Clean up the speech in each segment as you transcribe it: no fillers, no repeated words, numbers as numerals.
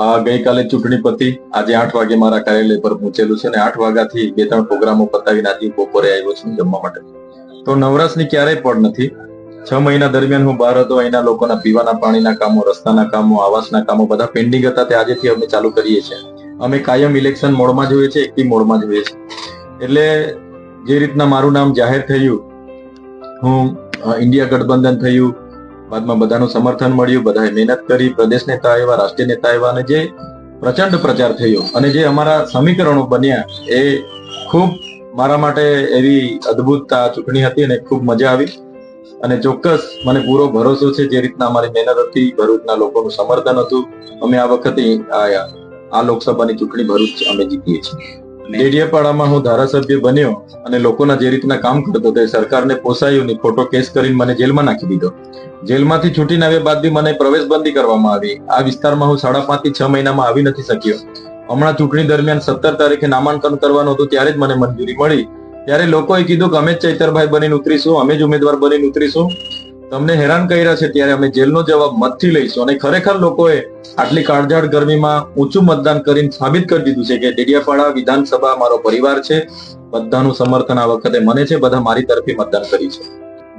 ગઈકાલે ચૂંટણી પતી આજે 8 વાગે મારા કાર્યાલય પર પહોંચેલું છે અને 8 વાગ્યાથી 2-3 પ્રોગ્રામો પતાવીને આજે બપોરે આવ્યો છું જમવા માટે. તો નવરાશની ક્યારેય પડ નથી. 6 મહિના દરમિયાન હું બહાર હતો. અહીંના લોકોના પીવાના પાણીના કામો, રસ્તાના કામો, આવાસના કામો બધા પેન્ડિંગ હતા તે આજેથી અમે ચાલુ કરીએ છીએ. અમે કાયમ ઇલેક્શન મોડમાં જોઈએ છીએ, એક્ટિવ મોડમાં જોઈએ છીએ. એટલે જે રીતના મારું નામ જાહેર થયું, હું ઇન્ડિયા ગઠબંધન થયું, બાદમાં બધાનું સમર્થન મળ્યું, બધાએ મહેનત કરી, પ્રદેશ નેતા આવ્યા, રાષ્ટ્રીય નેતા આવ્યા અને જે પ્રચંડ પ્રચાર થયો અને જે અમારા સમીકરણો બન્યા એ ખૂબ મારા માટે એવી અદ્ભુત ચૂંટણી હતી અને ખૂબ મજા આવી. અને ચોક્કસ મને પૂરો ભરોસો છે જે રીતના અમારી મહેનત હતી, ભરૂચના લોકોનું સમર્થન હતું, અમે આ વખતે આ લોકસભાની ચૂંટણી ભરૂચ અમે જીતીએ છીએ. ડેડિયાપાડામાં હું ધારાસભ્ય બન્યો અને લોકોના જે રીતના કામ કરતો તે સરકારને પોસાયું નહીં. ખોટો કેસ કરીને મને જેલમાં નાખી દીધો. જેલમાંથી છૂટીને આવ્યા બાદ બી મને પ્રવેશબંધી કરવામાં આવી. આ વિસ્તારમાં હું 5.5 થી 6 મહિનામાં આવી નથી શક્યો. હમણાં ચૂંટણી દરમિયાન 17 તારીખે નામાંકન કરવાનું હતું ત્યારે જ મને મંજૂરી મળી. ત્યારે લોકોએ કીધું કે અમે જ ચૈતરભાઈ બનીને ઉતરીશું, અમે જ ઉમેદવાર બનીને ઉતરીશું, તમને હેરાન કર્યા છે ત્યારે અમે જેલનો જવાબ મતથી લઈશું. અને ખરેખર લોકોએ આટલી કાળઝાળ ગરમીમાં ઊંચું મતદાન કરીને સાબિત કરી દીધું છે કે ડેડિયાપાડા વિધાનસભા મારો પરિવાર છે. બધાનું સમર્થન આ વખતે મને છે, બધા મારી તરફી મતદાન કરી છે.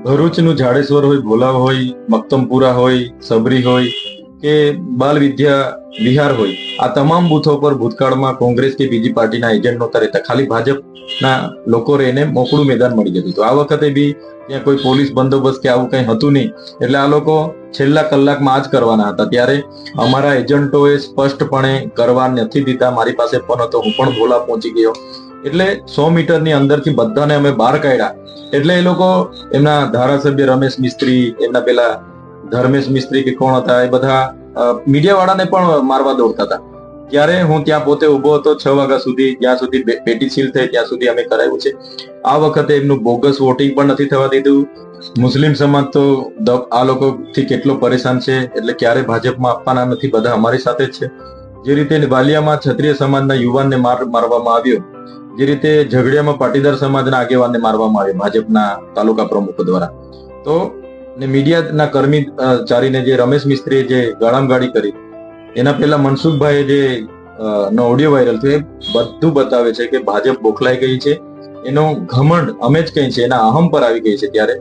ભરૂચનું જાડેશ્વર હોય, ભોલાવ હોય, મક્તમપુરા હોય, સબરી હોય કે બાલ વિદ્યા વિહાર હોય, આ તમામ બૂથો પર ભૂતકાળમાં કોંગ્રેસ કે બીજી પાર્ટીના એજન્ટ નહોતા રહેતા. ખાલી ભાજપના લોકો રહીને મોકળું મેદાન મળી જતું હતું. આ વખતે બી ત્યાં કોઈ પોલીસ બંદોબસ્ત કે આવું કઈ હતું નહીં. એટલે આ લોકો છેલ્લા કલાકમાં આ જ કરવાના હતા. ત્યારે અમારા એજન્ટોએ સ્પષ્ટપણે કરવા નથી દીધા. મારી પાસે ફોન હતો, હું પણ ભોલા પહોંચી ગયો. એટલે 100 મીટરની અંદરથી બધાને અમે બહાર કાઢ્યા. એટલે એ લોકો એમના ધારાસભ્ય રમેશ મિસ્ત્રી, એમના પેલા ધર્મેશ મિસ્ત્રી કે કોણ હતા, એ બધા મીડિયા વાળાને પણ મારવા દોડતા હતા. ત્યારે હું ત્યાં પોતે ઉભો હતો 6 વાગ્યા સુધી, જ્યાં સુધી પેટી સીલ થઈ ત્યાં સુધી અમે કરાવ્યું છે. આ વખતે એમનું બોગસ વોટિંગ પણ નથી થવા દીધું. મુસ્લિમ સમાજ તો આ લોકોથી કેટલો પરેશાન છે, એટલે ક્યારે ભાજપમાં આપવાના નથી, બધા અમારી સાથે જ છે. જે રીતે વાલિયામાં ક્ષત્રિય સમાજના યુવાનને મારવામાં આવ્યો, જે રીતે ઝઘડિયામાં પાટીદાર સમાજના આગેવાનને મારવામાં આવ્યો ભાજપના તાલુકા પ્રમુખો દ્વારા, તો મીડિયાના કર્મચારીને જે રમેશ મિસ્ત્રીએ જે ગાળામગાળી કરી, એના પહેલા મનસુખભાઈએ જે ઓડિયો વાયરલ થયો, એ બધું બતાવે છે કે ભાજપ બોખલાઈ ગઈ છે, એનો ઘમંડ અમે જ કઈ છે, એના અહમ પર આવી ગઈ છે. ત્યારે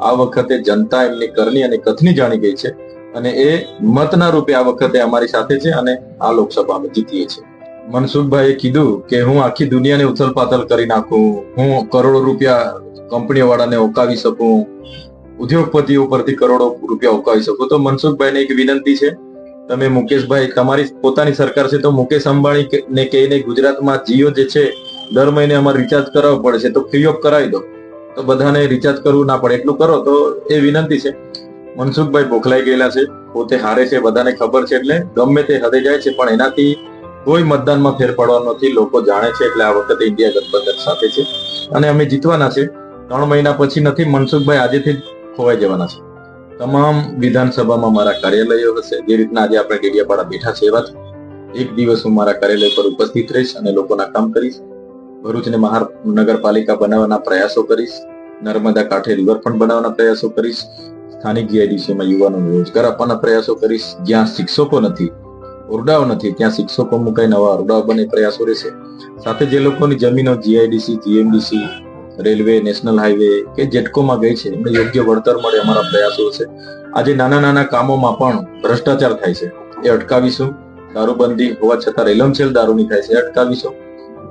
આ વખતે જનતા એમની કરની અને કથની જાણી ગઈ છે અને એ મતના રૂપે આ વખતે અમારી સાથે છે અને આ લોકસભા અમે જીતીએ છીએ. મનસુખભાઈએ કીધું કે હું આખી દુનિયાને ઉથલપાથલ કરી નાખું, હું કરોડો રૂપિયા કંપનીઓ વાળાને ઓકાવી શકું, ઉદ્યોગપતિઓ પરથી કરોડો રૂપિયા ઓકાવી શકું. તો મનસુખભાઈને એક વિનંતી છે, તમે મુકેશભાઈ, તમારી પોતાની સરકાર છે તો મુકેશ અંબાણી ને કહીને ગુજરાતમાં જીઓ જે છે દર મહિને અમારે રિચાર્જ કરાવવું પડે છે, તો ફ્રી ઓફ કરાવી દો, તો બધાને રિચાર્જ કરવું ના પડે, એટલું કરો. તો એ વિનંતી છે. મનસુખભાઈ બોખલાઈ ગયેલા છે, પોતે હારે છે, બધાને ખબર છે, એટલે ગમે તે હદે જાય છે, પણ એનાથી કોઈ મતદાનમાં ફેર પડવાનો નથી. લોકો જાણે છે, એટલે આ વખતે ઇન્ડિયા ગઠબંધન સાથે છે અને અમે જીતવાના છે. 3 મહિના પછી નથી, મનસુખભાઈ આજેથી જ ખોવાઈ જવાના છે. તમામ વિધાનસભામાં મારા કાર્યાલયો હશે. જે રીતના આજે આપણે ડેડિયાપાડા બેઠા છે, એવા એક દિવસ હું મારા કાર્યાલય પર ઉપસ્થિત રહીશ અને લોકોના કામ કરીશ. ભરૂચને મહાનગરપાલિકા બનાવવાના પ્રયાસો કરીશ. નર્મદા કાંઠે રિવરફ્રન્ટ બનાવવાના પ્રયાસો કરીશ. સ્થાનિક જીઆઈડીસીમાં યુવાનોને રોજગાર આપવાના પ્રયાસો કરીશ. જ્યાં શિક્ષકો નથી, ઓરડાઓ નથી, ત્યાં શિક્ષકો મુકાઈ નવા ઓરડાઓ બને પ્રયાસો રહેશે. સાથે જે લોકોની જમીનો GIDC, GMDC, railway, national highway કે જેટકોમાં ગઈ છે, એમને યોગ્ય વળતર મળે અમારા પ્રયાસો છે. આજે નાના નાના કામોમાં પણ ભ્રષ્ટાચાર થાય છે, એ અટકાવીશું. દારૂબંધી હોવા છતાં રેલમછેલ દારૂની થાય છે, એ અટકાવીશું.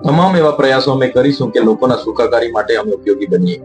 તમામ એવા પ્રયાસો અમે કરીશું કે લોકોના સુખાકારી માટે અમે ઉપયોગી બનીએ.